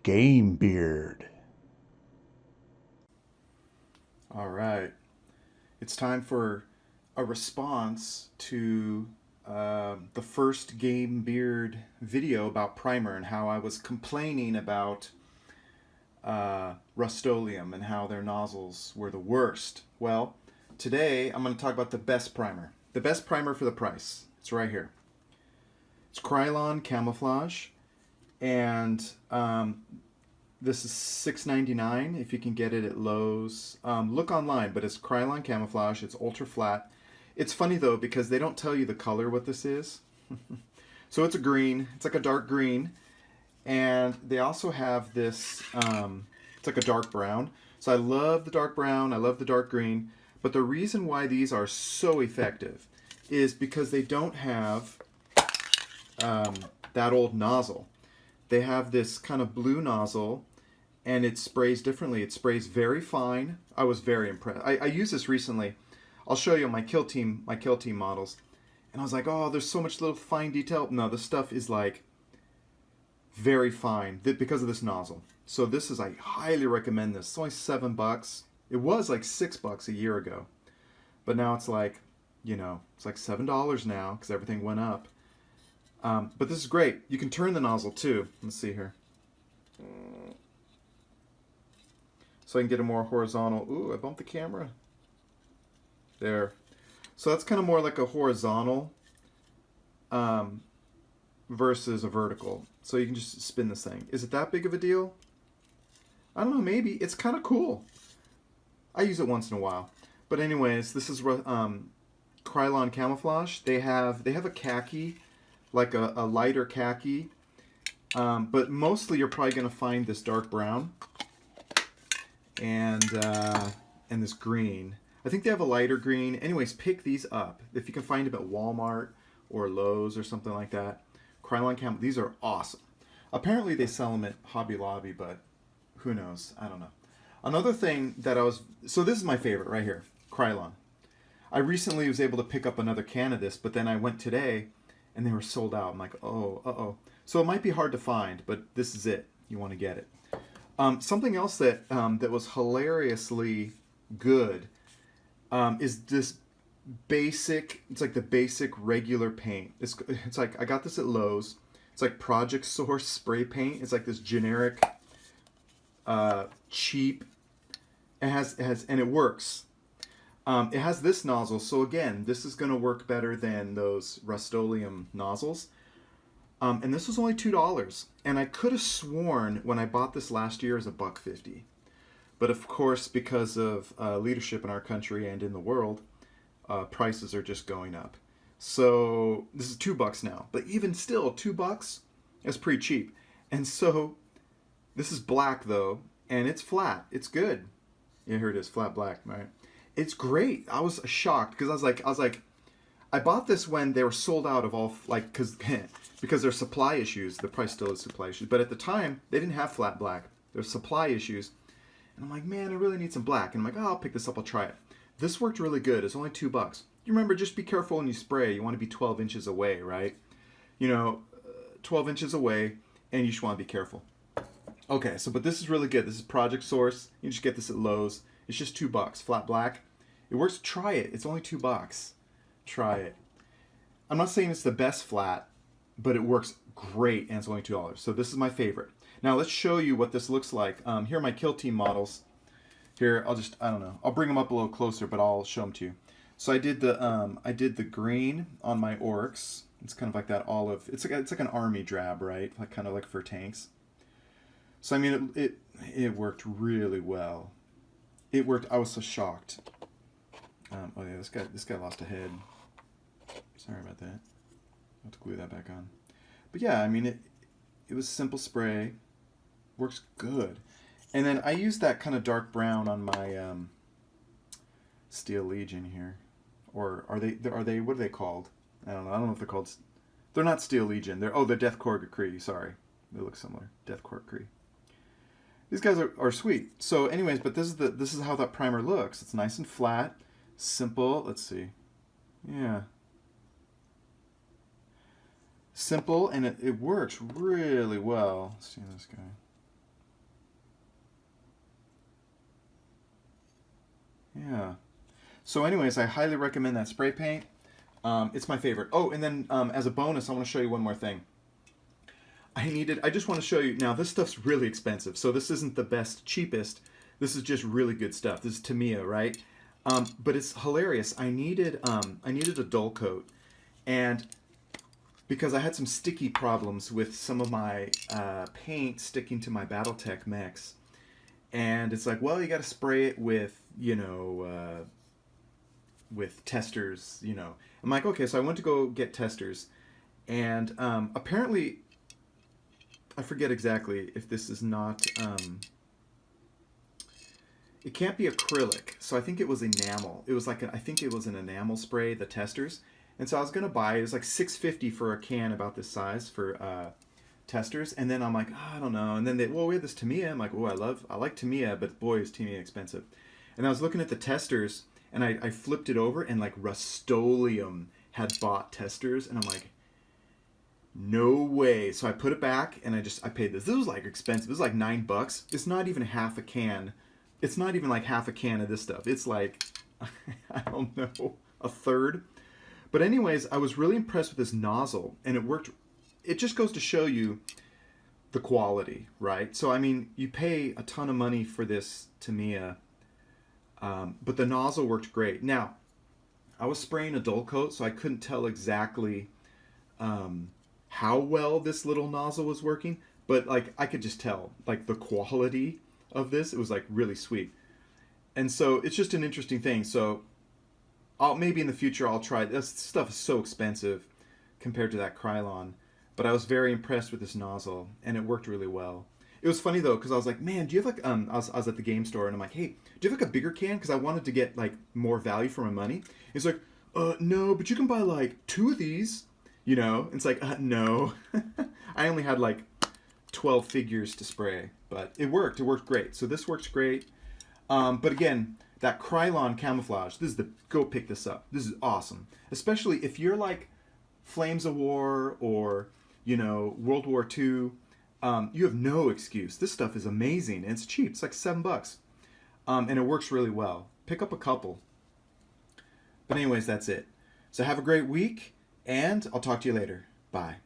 Game Beard. All right. It's time for a response to the first Game Beard video about primer and how I was complaining about Rust-Oleum and how their nozzles were the worst. Well, today I'm going to talk about the best primer. The best primer for the price. It's right here. It's Krylon Camouflage, and this is $6.99 if you can get it at Lowe's. Look online, but it's Krylon Camouflage. It's ultra flat. It's funny though because they don't tell you the color what this is. So it's a green. It's like a dark green, and they also have this. It's like a dark brown. So I love the dark brown. I love the dark green. But the reason why these are so effective is because they don't have that old nozzle. They have this kind of blue nozzle, and it sprays differently. It sprays very fine. I was very impressed. I used this recently. I'll show you my kill team models, and I was like, oh, there's so much little fine detail. No, this stuff is like very fine because of this nozzle. So this is, I highly recommend this. It's only $7. It was like $6 a year ago, but now it's like, it's like $7 now because everything went up. But this is great. You can turn the nozzle too. Let's see here. So I can get a more horizontal. Ooh, I bumped the camera. There. So that's kind of more like a horizontal versus a vertical. So you can just spin this thing. Is it that big of a deal? I don't know, maybe. It's kind of cool. I use it once in a while. But anyways, this is Krylon Camouflage. They have a khaki, like a lighter khaki, but mostly you're probably going to find this dark brown and this green. I think they have a lighter green. Anyways, pick these up if you can find them at Walmart or Lowe's or something like that. Krylon Cam. These are awesome. Apparently they sell them at Hobby Lobby, but who knows? I don't know. Another thing that so this is my favorite right here, Krylon. I recently was able to pick up another can of this, but then I went today and they were sold out. I'm like, oh, uh-oh. So it might be hard to find, but this is it. You want to get it. Something else that was hilariously good is this basic, it's like the basic regular paint. It's like, I got this at Lowe's. It's like Project Source spray paint. It's like this generic, cheap. And it works. It has this nozzle, so again, this is going to work better than those Rust-Oleum nozzles. And this was only $2. And I could have sworn when I bought this last year it was $1.50. But of course, because of leadership in our country and in the world, prices are just going up. So this is $2 now. But even still, $2 is pretty cheap. And so this is black though, and it's flat. It's good. Yeah, here it is, flat black, right? It's great. I was shocked because I was like, I bought this when they were sold out of all, like, because there's supply issues. The price still is supply issues, but at the time they didn't have flat black. There's supply issues, and I'm like, man, I really need some black. And I'm like, oh, I'll pick this up. I'll try it. This worked really good. It's only $2. You remember, just be careful when you spray. You want to be 12 inches away, right? 12 inches away, and you just want to be careful. Okay, but this is really good. This is Project Source. You just get this at Lowe's. It's just $2, flat black. It works. Try it. It's only $2. Try it. I'm not saying it's the best flat, but it works great, and it's only $2. So this is my favorite. Now let's show you what this looks like. Here are my kill team models. Here, I don't know. I'll bring them up a little closer, but I'll show them to you. So I did the green on my orcs. It's kind of like that olive. It's like an army drab, right? Like kind of like for tanks. So I mean, it worked really well. It worked. I was so shocked. Oh yeah, this guy lost a head. Sorry about that. I'll have to glue that back on. But yeah, I mean, it was simple spray. Works good. And then I used that kind of dark brown on my Steel Legion here. Or are they what are they called? I don't know. I don't know if they're called. They're not Steel Legion. They're Death Korps Kree. Sorry, they look similar. Death Korps Kree. These guys are sweet. So anyways, but this is how that primer looks. It's nice and flat, simple. Let's see. Yeah. Simple, and it works really well. Let's see this guy. Yeah. So, anyways, I highly recommend that spray paint. It's my favorite. Oh, and then as a bonus, I want to show you one more thing. I just want to show you. Now, this stuff's really expensive. So, this isn't the best, cheapest. This is just really good stuff. This is Tamiya, right? But it's hilarious. I needed a dull coat. And because I had some sticky problems with some of my paint sticking to my Battletech mechs. And it's like, well, you got to spray it with, with testers. I'm like, okay, so I went to go get testers. And apparently, I forget exactly if this is not, it can't be acrylic. So I think it was enamel. It was like, I think it was an enamel spray, the testers. And so I was going to buy, it was like $6.50 for a can about this size for testers. And then I'm like, oh, I don't know. And then we have this Tamiya. I'm like, oh, I like Tamiya, but boy, is Tamiya expensive. And I was looking at the testers, and I flipped it over, and like Rust-Oleum had bought testers, and I'm like, no way. So I put it back, and I paid this. This was like expensive. This was like $9. It's not even half a can. It's not even like half a can of this stuff. It's like, I don't know, a third. But anyways, I was really impressed with this nozzle, and it worked. It just goes to show you the quality, right? So I mean, you pay a ton of money for this Tamiya, but the nozzle worked great. Now, I was spraying a dull coat, so I couldn't tell exactly how well this little nozzle was working, but like I could just tell, like the quality of this, it was like really sweet. And so it's just an interesting thing. So maybe in the future I'll try. This stuff is so expensive compared to that Krylon, but I was very impressed with this nozzle, and it worked really well. It was funny though, because I was like, man, do you have like I was at the game store, and I'm like, hey, do you have like a bigger can? Because I wanted to get like more value for my money. He's like, no, but you can buy like 2 of these. It's like, no. I only had like 12 figures to spray, but it worked. It worked great. So this works great. But again, that Krylon camouflage, go pick this up. This is awesome. Especially if you're like Flames of War or, World War II, you have no excuse. This stuff is amazing, and it's cheap. It's like $7. And it works really well. Pick up a couple. But anyways, that's it. So have a great week, and I'll talk to you later. Bye.